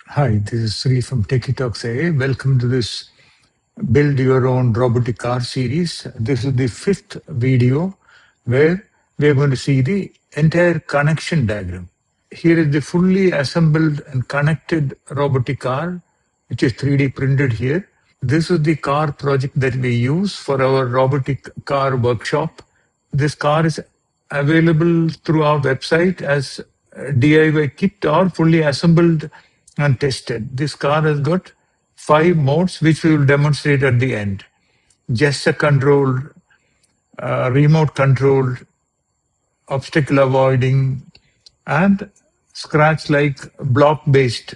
Hi, this is Sri from TechieTalksAI. Welcome to this Build Your Own Robotic Car series. This is the fifth video where we are going to see the entire connection diagram. Here is the fully assembled and connected robotic car, which is 3D printed here. This is the car project that we use for our robotic car workshop. This car is available through our website as a DIY kit or fully assembled and tested. This car has got 5 modes, which we will demonstrate at the end. Gesture controlled, remote controlled, obstacle avoiding, and scratch-like block-based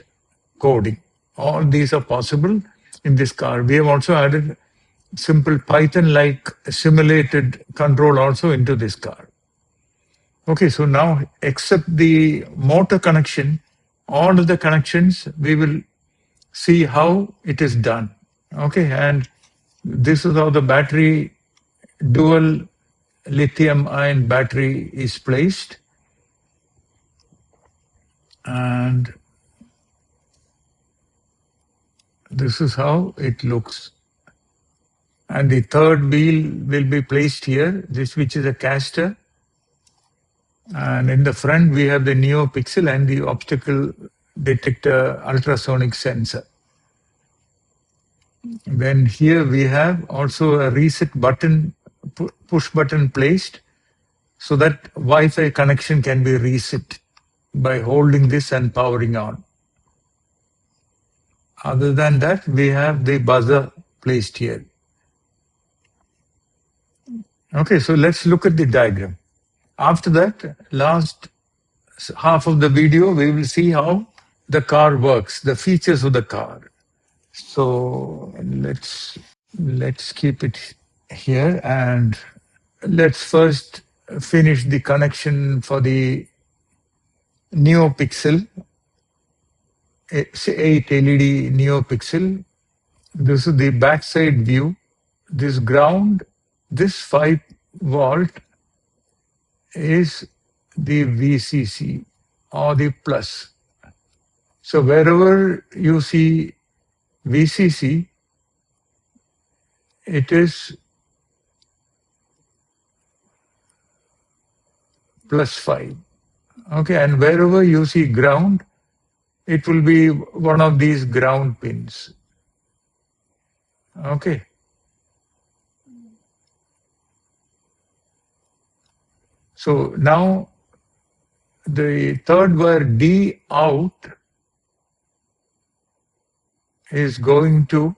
coding. All these are possible in this car. We have also added simple Python-like simulated control also into this car. Okay, so now except the motor connection, all of the connections, we will see how it is done. Okay, and this is how the battery, dual lithium-ion battery is placed. And this is how it looks. And the third wheel will be placed here, this which is a caster. And in the front, we have the NeoPixel and the obstacle detector ultrasonic sensor. Then here we have also a reset button, push button placed so that Wi-Fi connection can be reset by holding this and powering on. Other than that, we have the buzzer placed here. Okay, so let's look at the diagram. After that, last half of the video, we will see how the car works, the features of the car. So let's keep it here and let's first finish the connection for the NeoPixel, 8 LED NeoPixel. This is the backside view. This ground, this 5 volt is the VCC or the plus. So wherever you see VCC, it is +5. Okay, and wherever you see ground, it will be one of these ground pins. Okay. So now the third wire D out is going to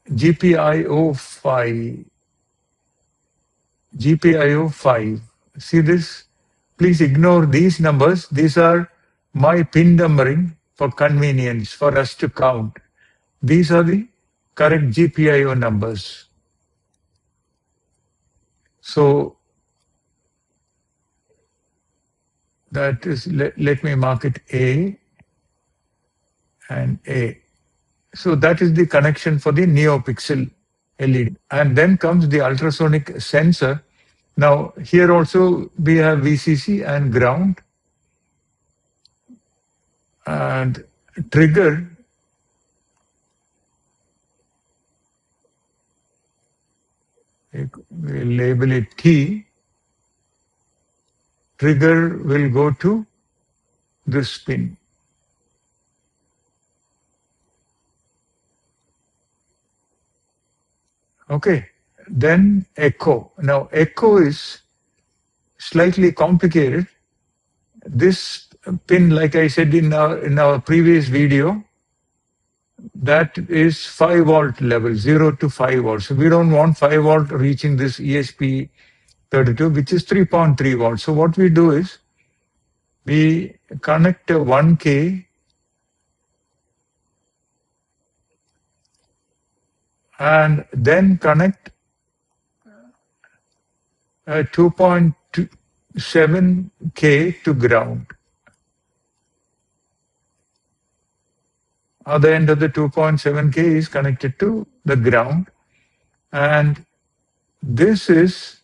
GPIO5. GPIO5. See this? Please ignore these numbers. These are my pin numbering for convenience for us to count. These are the correct GPIO numbers. So that is, let me mark it A and A. So that is the connection for the NeoPixel LED. And then comes the ultrasonic sensor. Now here also we have VCC and ground. And trigger, we'll label it T. Trigger will go to this pin. Okay, then echo. Now echo is slightly complicated. This pin, like I said in our previous video, that is 5 volt level, 0 to 5 volts. So we don't want 5 volt reaching this ESP32, which is 3.3 volts. So what we do is we connect a 1K and then connect a 2.7K to ground. Other end of the 2.7K is connected to the ground, and this is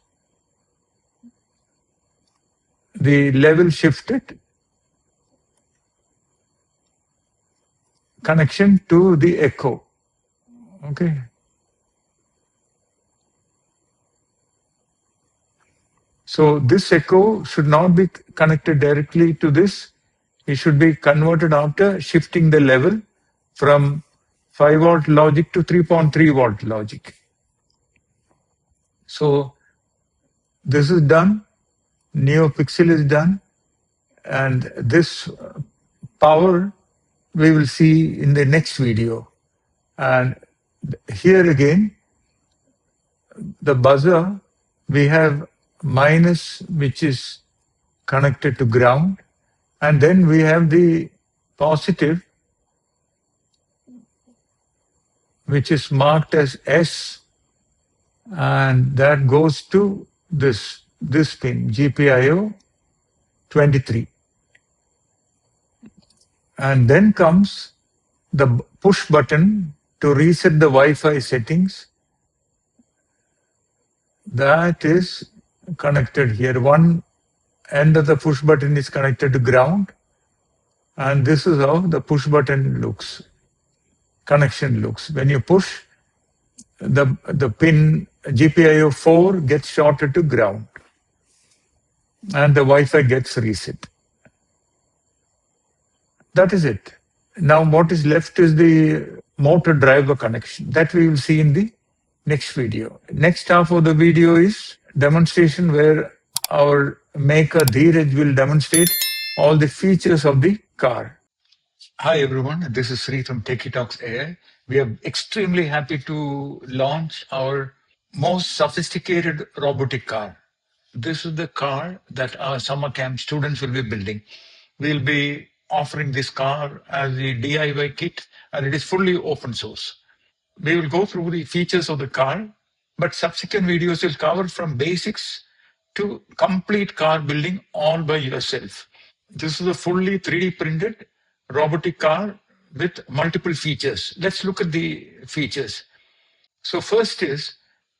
the level shifted connection to the echo. Okay. So this echo should not be connected directly to this. It should be converted after shifting the level from 5-volt logic to 3.3-volt logic. So this is done. NeoPixel is done. And this power we will see in the next video. And here again, the buzzer, we have minus, which is connected to ground. And then we have the positive, which is marked as S, and that goes to this pin, GPIO 23. And then comes the push button to reset the Wi-Fi settings. That is connected here. One end of the push button is connected to ground, and this is how the push button looks, connection looks. When you push, the pin GPIO 4 gets shorted to ground, and the Wi-Fi gets reset. That is it. Now what is left is the motor driver connection. That we will see in the next video. Next half of the video is demonstration where our maker Dheeraj will demonstrate all the features of the car. Hi everyone, this is Sri from TechieTalksAI. We are extremely happy to launch our most sophisticated robotic car. This is the car that our summer camp students will be building. We'll be offering this car as a DIY kit, and it is fully open source. We will go through the features of the car, but subsequent videos will cover from basics to complete car building all by yourself. This is a fully 3D printed robotic car with multiple features. Let's look at the features. So first is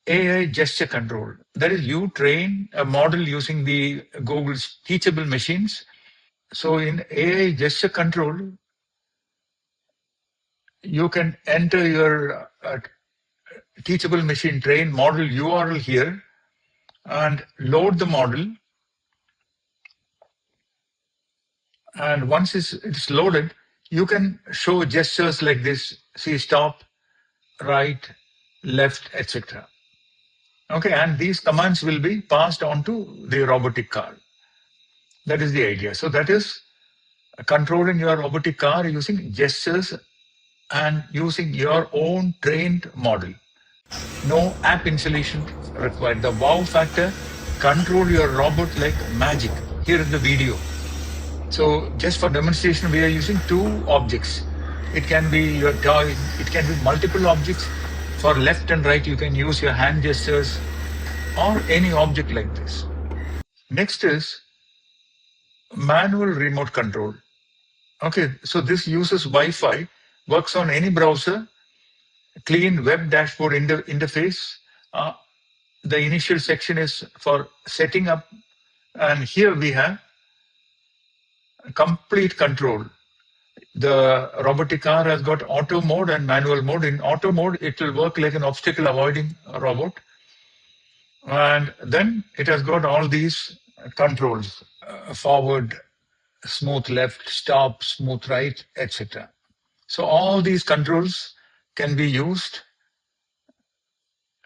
AI gesture control. That is, you train a model using the Google's teachable machines. So in AI gesture control, you can enter your teachable machine train model URL here and load the model. And once it's loaded, you can show gestures like this: see, stop, right, left, etc. Okay, and these commands will be passed on to the robotic car. That is the idea. So that is controlling your robotic car using gestures and using your own trained model. No app installation required. The wow factor: control your robot like magic. Here is the video. So just for demonstration, we are using two objects. It can be your toy, it can be multiple objects. For left and right, you can use your hand gestures or any object like this. Next is manual remote control. Okay, so this uses Wi-Fi, works on any browser, clean web dashboard interface. The initial section is for setting up, and here we have complete control. The robotic car has got auto mode and manual mode. In auto mode, it will work like an obstacle avoiding robot. And then it has got all these controls: forward, smooth left, stop, smooth right, etc. So all these controls can be used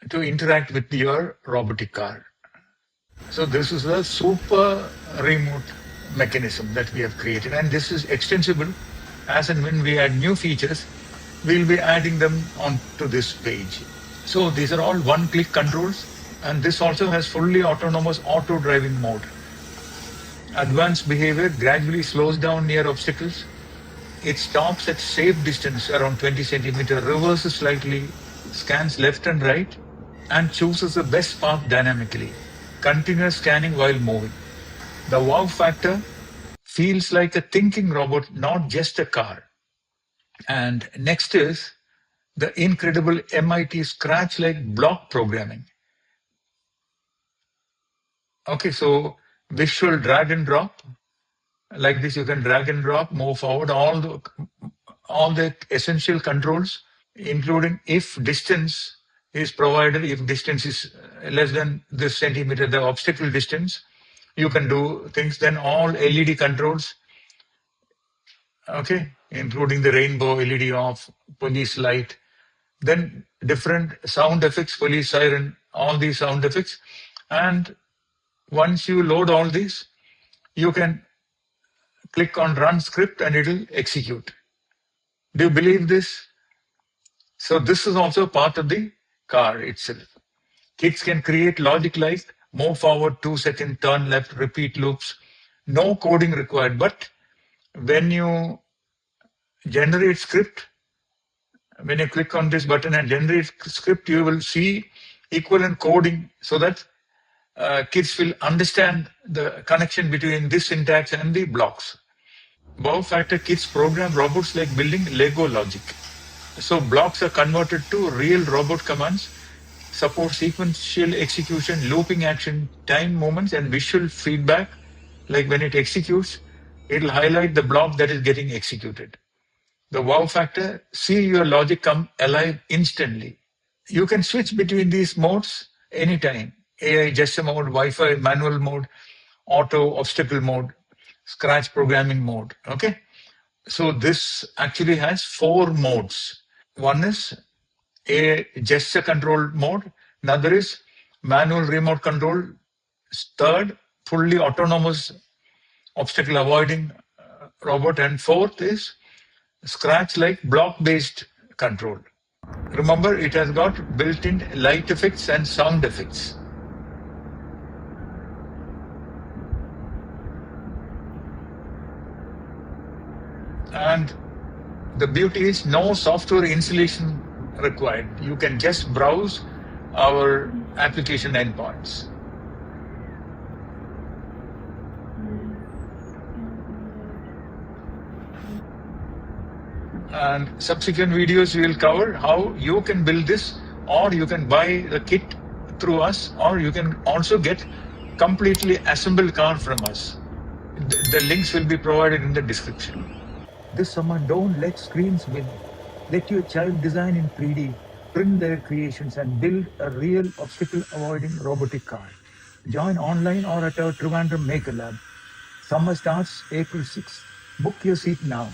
to interact with your robotic car. So this is a super remote mechanism that we have created, and this is extensible. As and when we add new features, we'll be adding them onto this page. So these are all one-click controls, and this also has fully autonomous auto driving mode. Advanced behavior gradually slows down near obstacles. It stops at safe distance around 20 centimeter, reverses slightly, scans left and right, and chooses the best path dynamically. Continuous scanning while moving. The wow factor: feels like a thinking robot, not just a car. And next is the incredible MIT Scratch-like block programming. Okay, so visual drag and drop. Like this, you can drag and drop, move forward. all the essential controls, including if distance is provided, if distance is less than this centimeter, the obstacle distance, you can do things. Then all LED controls, okay, including the rainbow, LED off, police light, then different sound effects, police siren, all these sound effects. And once you load all these, you can click on run script and it will execute. Do you believe this? So this is also part of the car itself. Kids can create logic like move forward 2 second, turn left, repeat loops. No coding required. But when you generate script, when you click on this button and generate script, you will see equivalent coding so that kids will understand the connection between this syntax and the blocks. Wow factor, kids program robots like building Lego logic. So blocks are converted to real robot commands, support sequential execution, looping action, time movements, and visual feedback. Like when it executes, it'll highlight the block that is getting executed. The wow factor, see your logic come alive instantly. You can switch between these modes anytime. AI gesture mode, Wi-Fi manual mode, auto obstacle mode, scratch programming mode. Okay. So this actually has 4 modes. One is a gesture control mode. Another is manual remote control. Third, fully autonomous obstacle avoiding robot. And fourth is scratch like block based control. Remember, it has got built-in light effects and sound effects. And the beauty is no software installation required. You can just browse our application endpoints. And subsequent videos we will cover how you can build this, or you can buy the kit through us, or you can also get completely assembled car from us. The links will be provided in the description. This summer, don't let screens win. Let your child design in 3D, print their creations, and build a real obstacle-avoiding robotic car. Join online or at our Trivandrum Maker Lab. Summer starts April 6th. Book your seat now.